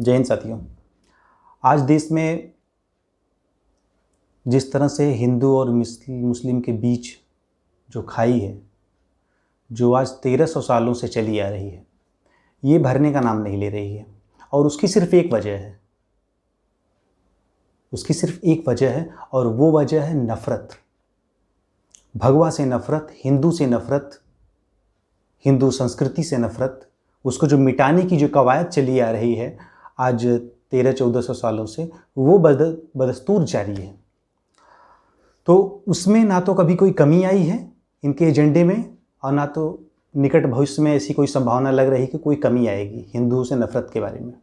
जय हिंद साथियों। आज देश में जिस तरह से हिंदू और मुस्लिम के बीच जो खाई है, जो आज 1300 सालों से चली आ रही है, ये भरने का नाम नहीं ले रही है। और उसकी सिर्फ एक वजह है, और वो वजह है नफ़रत। भगवा से नफ़रत, हिंदू से नफ़रत, हिंदू संस्कृति से नफ़रत, उसको जो मिटाने की जो कवायद चली आ रही है आज 1300-1400 सालों से, वो बदस्तूर जारी है। तो उसमें ना तो कभी कोई कमी आई है इनके एजेंडे में, और ना तो निकट भविष्य में ऐसी कोई संभावना लग रही कि कोई कमी आएगी हिंदुओं से नफ़रत के बारे में।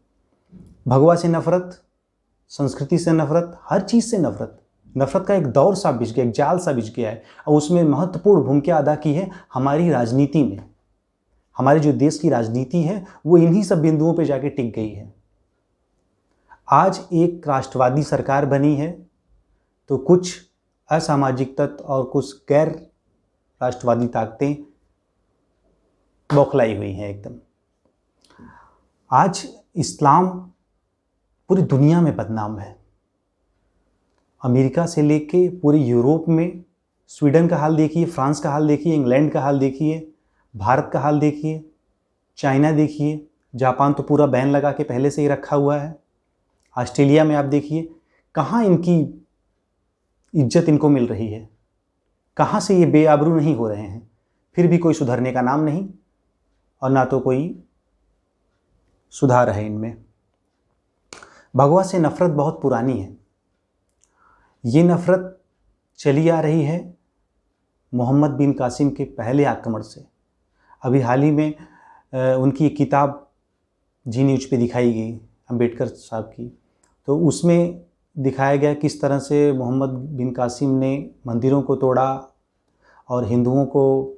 भगवा से नफ़रत, संस्कृति से नफ़रत, हर चीज़ से नफ़रत का एक दौर सा बिछ गया, एक जाल सा बिछ गया है। और उसमें महत्वपूर्ण भूमिका अदा की है हमारी राजनीति ने। हमारे जो देश की राजनीति है वो इन्हीं सब बिंदुओं पे जाके टिक गई है। आज एक राष्ट्रवादी सरकार बनी है तो कुछ असामाजिक तत्व और कुछ गैर राष्ट्रवादी ताकतें बौखलाई हुई हैं एकदम। आज इस्लाम पूरी दुनिया में बदनाम है। अमेरिका से लेके पूरे यूरोप में, स्वीडन का हाल देखिए, फ्रांस का हाल देखिए, इंग्लैंड का हाल देखिए, भारत का हाल देखिए, चाइना देखिए, जापान तो पूरा बैन लगा के पहले से ही रखा हुआ है। ऑस्ट्रेलिया में आप देखिए कहाँ इनकी इज्जत इनको मिल रही है, कहाँ से ये बेआबरू नहीं हो रहे हैं। फिर भी कोई सुधरने का नाम नहीं, और ना तो कोई सुधार है इनमें। भगवा से नफ़रत बहुत पुरानी है। ये नफ़रत चली आ रही है मोहम्मद बिन कासिम के पहले आक्रमण से। अभी हाल ही में उनकी एक किताब जी न्यूज पे दिखाई गई, अम्बेडकर साहब की। तो उसमें दिखाया गया किस तरह से मोहम्मद बिन कासिम ने मंदिरों को तोड़ा और हिंदुओं को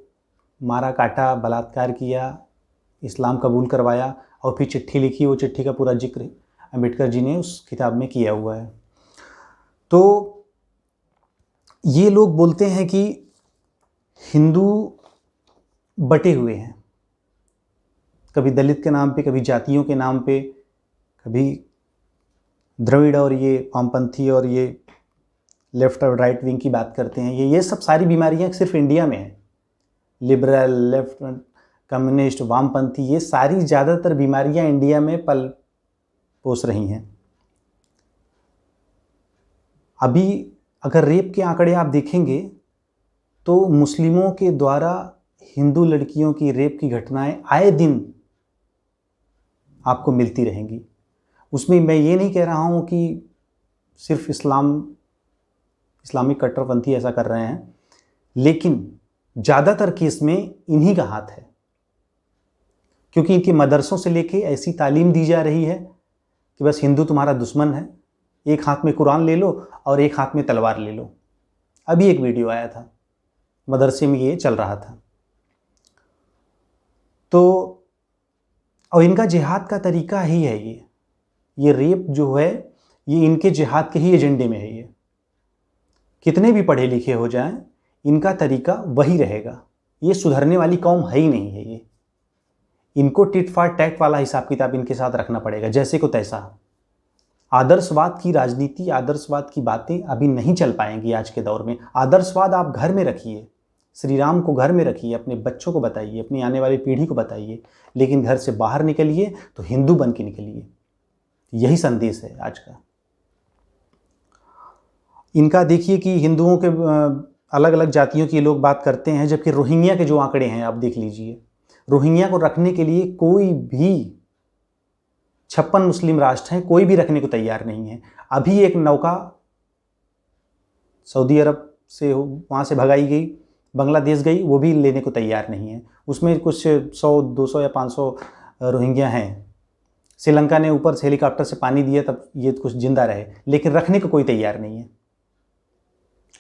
मारा काटा, बलात्कार किया, इस्लाम कबूल करवाया, और फिर चिट्ठी लिखी। वो चिट्ठी का पूरा जिक्र अम्बेडकर जी ने उस किताब में किया हुआ है। तो ये लोग बोलते हैं कि हिंदू बटे हुए हैं, कभी दलित के नाम पे, कभी जातियों के नाम पे, कभी द्रविड़ और ये वामपंथी और ये लेफ्ट और राइट विंग की बात करते हैं। ये सब सारी बीमारियां सिर्फ इंडिया में हैं। लिबरल, लेफ्ट, कम्युनिस्ट, वामपंथी, ये सारी ज़्यादातर बीमारियां इंडिया में पल पोस रही हैं। अभी अगर रेप के आंकड़े आप देखेंगे तो मुस्लिमों के द्वारा हिंदू लड़कियों की रेप की घटनाएं आए दिन आपको मिलती रहेंगी। उसमें मैं ये नहीं कह रहा हूँ कि सिर्फ इस्लामिक कट्टरपंथी ऐसा कर रहे हैं, लेकिन ज़्यादातर केस में इन्हीं का हाथ है, क्योंकि इनके मदरसों से लेके ऐसी तालीम दी जा रही है कि बस हिंदू तुम्हारा दुश्मन है, एक हाथ में कुरान ले लो और एक हाथ में तलवार ले लो। अभी एक वीडियो आया था, मदरसे में ये चल रहा था। तो और इनका जिहाद का तरीका ही है ये रेप जो है, ये इनके जिहाद के ही एजेंडे में है। ये कितने भी पढ़े लिखे हो जाएं, इनका तरीका वही रहेगा। ये सुधरने वाली कौम है ही नहीं है। ये इनको टिट फॉर टैट वाला हिसाब किताब इनके साथ रखना पड़ेगा, जैसे को तैसा। आदर्शवाद की राजनीति, आदर्शवाद की बातें अभी नहीं चल पाएंगी आज के दौर में। आदर्शवाद आप घर में रखिए, श्री राम को घर में रखिए, अपने बच्चों को बताइए, अपनी आने वाली पीढ़ी को बताइए, लेकिन घर से बाहर निकलिए तो हिंदू बन के निकलिए। यही संदेश है आज का। इनका देखिए कि हिंदुओं के अलग अलग जातियों की लोग बात करते हैं, जबकि रोहिंग्या के जो आंकड़े हैं आप देख लीजिए। रोहिंग्या को रखने के लिए कोई भी 56 मुस्लिम राष्ट्र हैं, कोई भी रखने को तैयार नहीं है। अभी एक नौका सऊदी अरब से वहाँ से भगाई गई, बांग्लादेश गई, वो भी लेने को तैयार नहीं है। उसमें कुछ 100, 200 या 500 रोहिंग्या हैं। श्रीलंका ने ऊपर से हेलीकॉप्टर से पानी दिया तब ये कुछ जिंदा रहे, लेकिन रखने को कोई तैयार नहीं है।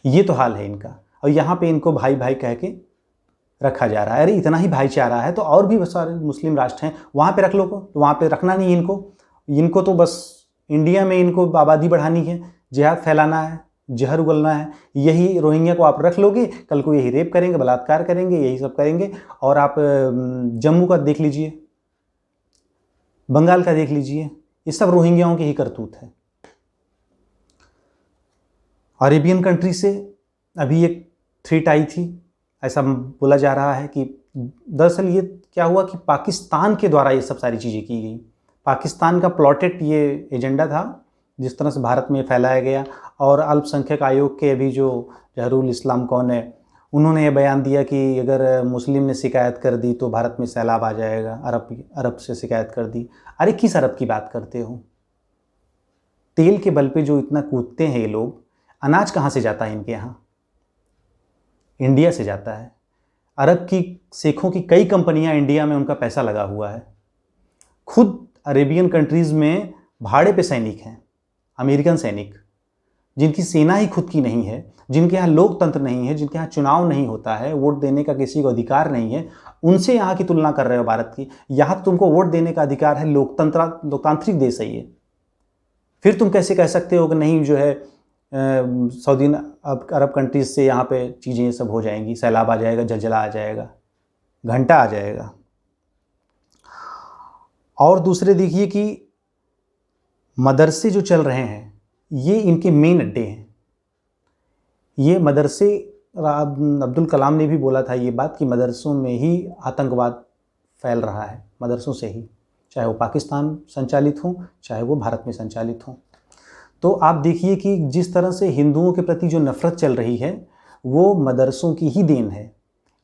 ये तो हाल है इनका। और यहाँ पे इनको भाई भाई कह के रखा जा रहा है। अरे इतना ही भाईचारा है तो और भी सारे मुस्लिम राष्ट्र हैं, वहाँ पे रख लो को, तो वहाँ पे रखना नहीं इनको तो बस इंडिया में इनको आबादी बढ़ानी है, जिहाद फैलाना है, जहर उगलना है। यही रोहिंग्या को आप रख लोगे, कल को यही रेप करेंगे, बलात्कार करेंगे, यही सब करेंगे। और आप जम्मू का देख लीजिए, बंगाल का देख लीजिए, ये सब रोहिंग्याओं की ही करतूत है। अरेबियन कंट्री से अभी एक थ्रेट आई थी, ऐसा बोला जा रहा है कि दरअसल ये क्या हुआ कि पाकिस्तान के द्वारा ये सब सारी चीज़ें की गई। पाकिस्तान का प्लॉटेड ये एजेंडा था जिस तरह से भारत में फैलाया गया। और अल्पसंख्यक आयोग के अभी जो जहरूल इस्लाम कौन है, उन्होंने ये बयान दिया कि अगर मुस्लिम ने शिकायत कर दी तो भारत में सैलाब आ जाएगा। अरब से शिकायत कर दी। अरे किस अरब की बात करते हो? तेल के बल पे जो इतना कूदते हैं ये लोग, अनाज कहाँ से जाता है इनके यहाँ? इंडिया से जाता है। अरब की शेखों की कई कंपनियां इंडिया में उनका पैसा लगा हुआ है। खुद अरेबियन कंट्रीज़ में भाड़े पे सैनिक हैं, अमेरिकन सैनिक, जिनकी सेना ही खुद की नहीं है, जिनके यहाँ लोकतंत्र नहीं है, जिनके यहाँ चुनाव नहीं होता है, वोट देने का किसी को अधिकार नहीं है, उनसे यहाँ की तुलना कर रहे हो भारत की। यहाँ तो तुमको वोट देने का अधिकार है, लोकतांत्रिक देश है ये। फिर तुम कैसे कह सकते हो कि नहीं जो है सऊदी अरब कंट्रीज से यहाँ पे चीज़ें सब हो जाएंगी, सैलाब आ जाएगा, जलजला आ जाएगा, घंटा आ जाएगा। और दूसरे देखिए कि मदरसे जो चल रहे हैं ये इनके मेन अड्डे हैं। ये मदरसे, अब्दुल कलाम ने भी बोला था ये बात कि मदरसों में ही आतंकवाद फैल रहा है, मदरसों से ही, चाहे वो पाकिस्तान संचालित हो चाहे वो भारत में संचालित हो। तो आप देखिए कि जिस तरह से हिंदुओं के प्रति जो नफ़रत चल रही है वो मदरसों की ही देन है।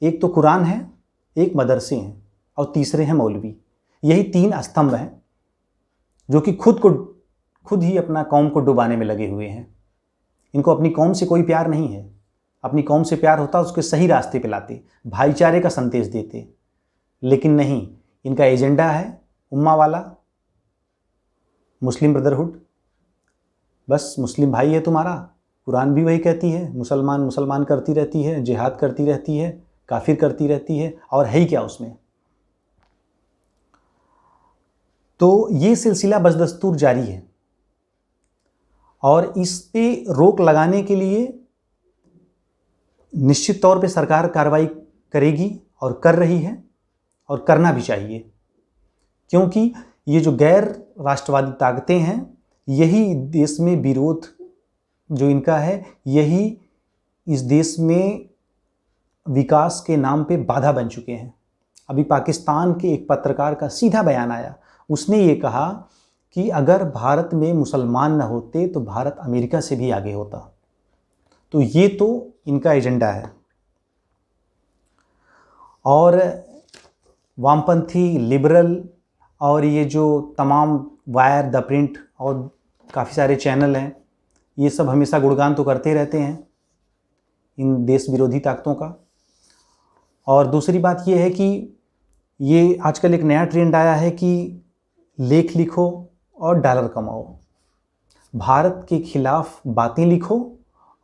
एक तो कुरान है, एक मदरसे हैं और तीसरे हैं मौलवी। यही तीन स्तंभ हैं जो कि खुद ही अपना कौम को डुबाने में लगे हुए हैं। इनको अपनी कौम से कोई प्यार नहीं है। अपनी कौम से प्यार होता उसके सही रास्ते पे लाते, भाईचारे का संदेश देते, लेकिन नहीं, इनका एजेंडा है उम्मा वाला, मुस्लिम ब्रदरहुड। बस मुस्लिम भाई है तुम्हारा, कुरान भी वही कहती है, मुसलमान करती रहती है, जिहाद करती रहती है, काफिर करती रहती है, और है ही क्या उसमें। तो ये सिलसिला बदस्तूर जारी है और इस पे रोक लगाने के लिए निश्चित तौर पे सरकार कार्रवाई करेगी और कर रही है और करना भी चाहिए, क्योंकि ये जो गैर राष्ट्रवादी ताकतें हैं यही देश में विरोध जो इनका है, यही इस देश में विकास के नाम पे बाधा बन चुके हैं। अभी पाकिस्तान के एक पत्रकार का सीधा बयान आया, उसने ये कहा कि अगर भारत में मुसलमान न होते तो भारत अमेरिका से भी आगे होता। तो ये तो इनका एजेंडा है। और वामपंथी, लिबरल और ये जो तमाम वायर, द प्रिंट और काफ़ी सारे चैनल हैं, ये सब हमेशा गुणगान तो करते रहते हैं इन देश विरोधी ताकतों का। और दूसरी बात ये है कि ये आजकल एक नया ट्रेंड आया है कि लेख लिखो और डॉलर कमाओ। भारत के खिलाफ बातें लिखो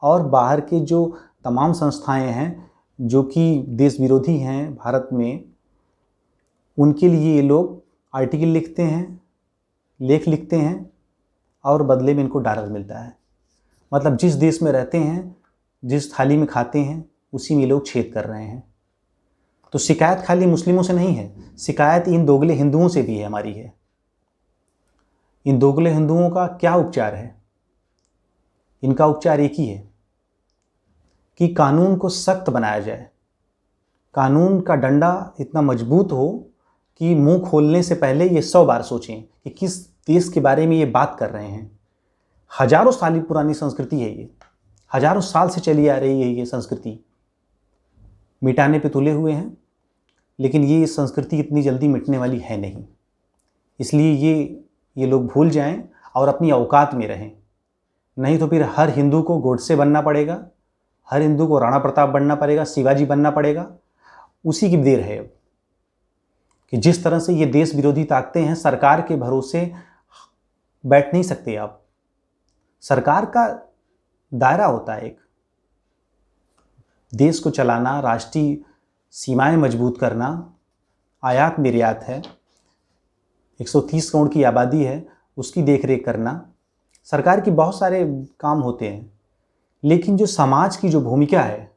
और बाहर के जो तमाम संस्थाएं हैं जो कि देश विरोधी हैं भारत में, उनके लिए ये लोग आर्टिकल लिखते हैं, लेख लिखते हैं और बदले में इनको डॉलर मिलता है। मतलब जिस देश में रहते हैं, जिस थाली में खाते हैं, उसी में लोग छेद कर रहे हैं। तो शिकायत खाली मुस्लिमों से नहीं है, शिकायत इन दोगले हिंदुओं से भी है, हमारी है। इन दोगले हिंदुओं का क्या उपचार है? इनका उपचार एक ही है कि कानून को सख्त बनाया जाए, कानून का डंडा इतना मजबूत हो कि मुंह खोलने से पहले ये 100 बार सोचें कि किस देश के बारे में ये बात कर रहे हैं। हजारों साल पुरानी संस्कृति है ये, हजारों साल से चली आ रही है ये संस्कृति। मिटाने पे तुले हुए हैं, लेकिन ये संस्कृति इतनी जल्दी मिटने वाली है नहीं। इसलिए ये लोग भूल जाएं और अपनी औकात में रहें, नहीं तो फिर हर हिंदू को गोडसे बनना पड़ेगा, हर हिंदू को राणा प्रताप बनना पड़ेगा, शिवाजी बनना पड़ेगा। उसी की देर है अब कि जिस तरह से ये देश विरोधी ताकतें हैं, सरकार के भरोसे बैठ नहीं सकते आप। सरकार का दायरा होता है एक, देश को चलाना, राष्ट्रीय सीमाएं मजबूत करना, आयात निर्यात है, 130 करोड़ की आबादी है, उसकी देखरेख करना, सरकार की बहुत सारे काम होते हैं। लेकिन जो समाज की जो भूमिका है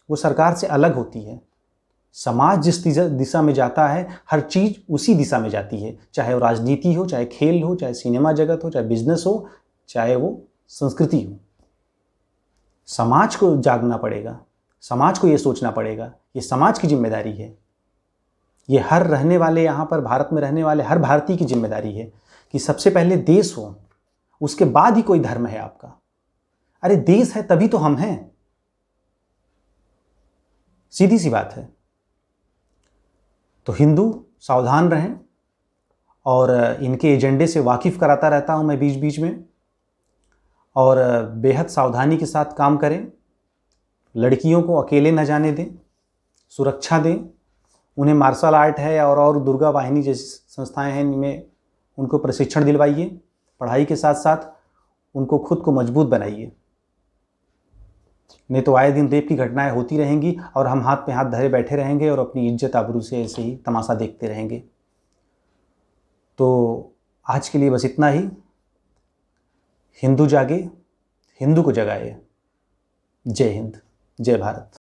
वो सरकार से अलग होती है। समाज जिस दिशा में जाता है, हर चीज़ उसी दिशा में जाती है, चाहे वो राजनीति हो, चाहे खेल हो, चाहे सिनेमा जगत हो, चाहे बिजनेस हो, चाहे वो संस्कृति हो। समाज को जागना पड़ेगा, समाज को ये सोचना पड़ेगा, ये समाज की जिम्मेदारी है। ये हर रहने वाले, यहाँ पर भारत में रहने वाले हर भारतीय की जिम्मेदारी है कि सबसे पहले देश हो, उसके बाद ही कोई धर्म है आपका। अरे देश है तभी तो हम हैं, सीधी सी बात है। तो हिंदू सावधान रहें, और इनके एजेंडे से वाकिफ़ कराता रहता हूँ मैं बीच बीच में, और बेहद सावधानी के साथ काम करें। लड़कियों को अकेले न जाने दें, सुरक्षा दें, उन्हें मार्शल आर्ट है और दुर्गा वाहिनी जैसी संस्थाएं हैं, इनमें उनको प्रशिक्षण दिलवाइए। पढ़ाई के साथ साथ उनको खुद को मजबूत बनाइए, नहीं तो आए दिन रेप की घटनाएं होती रहेंगी और हम हाथ पे हाथ धरे बैठे रहेंगे और अपनी इज्जत आबरू से ऐसे ही तमाशा देखते रहेंगे। तो आज के लिए बस इतना ही। हिंदू जागे, हिंदू को जगाए। जय हिंद, जय भारत।